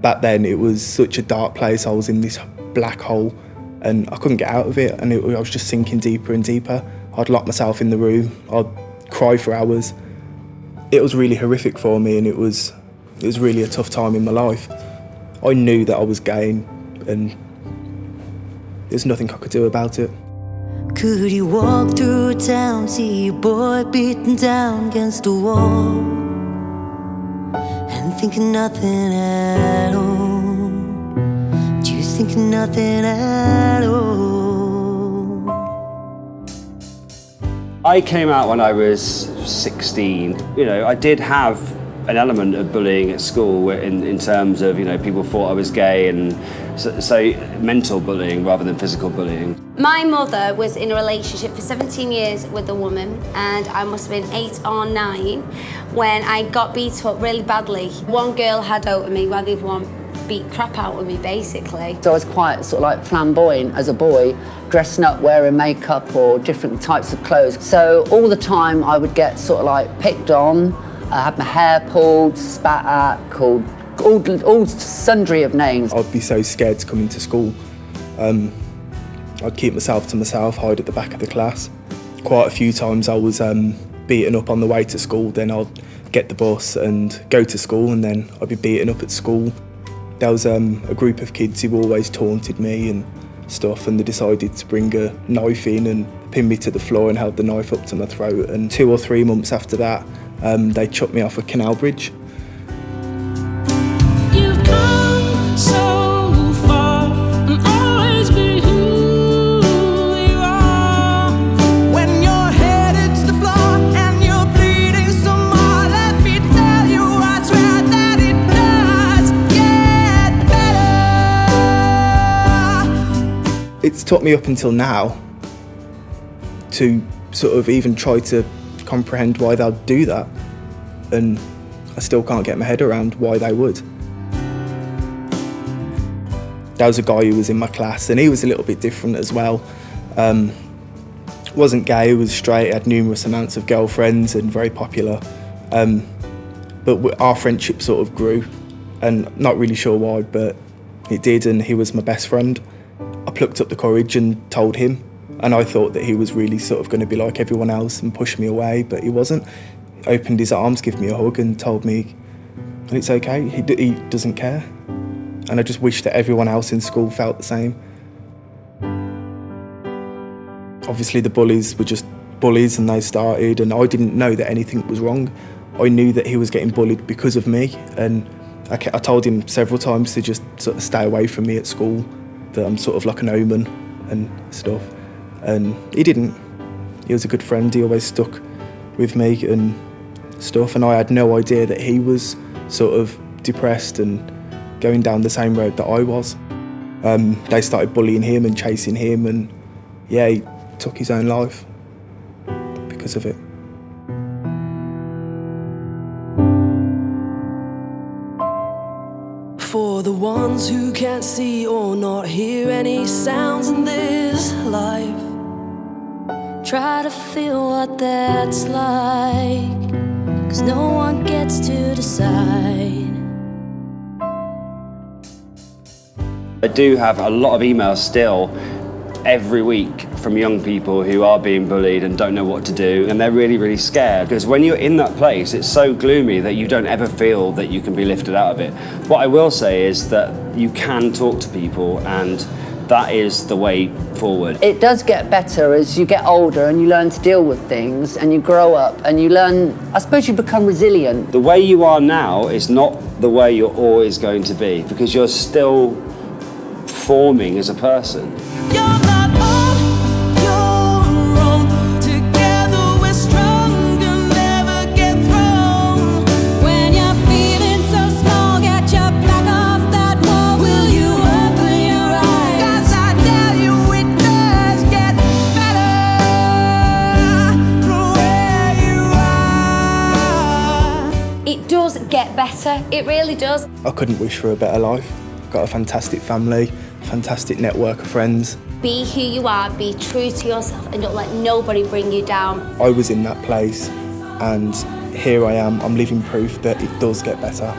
Back then it was such a dark place. I was in this black hole and I couldn't get out of it, and I was just sinking deeper and deeper. I'd lock myself in the room, I'd cry for hours. It was really horrific for me, and it was really a tough time in my life. I knew that I was gay and there's nothing I could do about it. Could you walk through town, see a boy beaten down against a wall and think of nothing at all? Do you think of nothing at all? I came out when I was 16. You know, I did have an element of bullying at school in terms of, you know, people thought I was gay, and so mental bullying rather than physical bullying. My mother was in a relationship for 17 years with a woman, and I must have been 8 or 9 when I got beat up really badly. One girl had over me while the other one beat crap out of me, basically. So I was quite sort of like flamboyant as a boy, dressing up, wearing makeup or different types of clothes. So all the time I would get sort of like picked on. I had my hair pulled, spat at, called all sundry of names. I'd be so scared to come into school. I'd keep myself to myself, hide at the back of the class. Quite a few times I was beaten up on the way to school, then I'd get the bus and go to school, and then I'd be beaten up at school. There was a group of kids who always taunted me and stuff, and they decided to bring a knife in and pin me to the floor and held the knife up to my throat. And 2 or 3 months after that, they chucked me off a canal bridge. You've come so far and always be who you are. When your head hits the floor and you're bleeding some more, let me tell you, I swear that it does get better. It's took me up until now to sort of even try to comprehend why they'd do that, and I still can't get my head around why they would. There was a guy who was in my class, and he was a little bit different as well. Wasn't gay, he was straight, had numerous amounts of girlfriends and very popular. But our friendship sort of grew, and not really sure why, but it did, and he was my best friend. I plucked up the courage and told him. And I thought that he was really sort of going to be like everyone else and push me away, but he wasn't. He opened his arms, gave me a hug and told me, and it's okay, he doesn't care. And I just wish that everyone else in school felt the same. Obviously the bullies were just bullies, and they started, and I didn't know that anything was wrong. I knew that he was getting bullied because of me, and I told him several times to just sort of stay away from me at school, that I'm sort of like an omen and stuff. And he didn't. He was a good friend, he always stuck with me and stuff, and I had no idea that he was sort of depressed and going down the same road that I was. They started bullying him and chasing him, and yeah, he took his own life because of it. For the ones who can't see or not hear any sounds in this life, try to feel what that's like, 'cause no one gets to decide. I do have a lot of emails still every week from young people who are being bullied and don't know what to do, and they're really, really scared, because when you're in that place, it's so gloomy that you don't ever feel that you can be lifted out of it. What I will say is that you can talk to people, and that is the way forward. It does get better as you get older and you learn to deal with things and you grow up and you learn, I suppose you become resilient. The way you are now is not the way you're always going to be, because you're still forming as a person. You're not on your own. Together we're stronger, never get thrown. When you're feeling so small, get your back off that wall. Will you open your eyes? 'Cause I tell you it does get better from where you are. It does get better, it really does. I couldn't wish for a better life. Got a fantastic family, fantastic network of friends. Be who you are, be true to yourself, and don't let nobody bring you down. I was in that place, and here I am. I'm living proof that it does get better.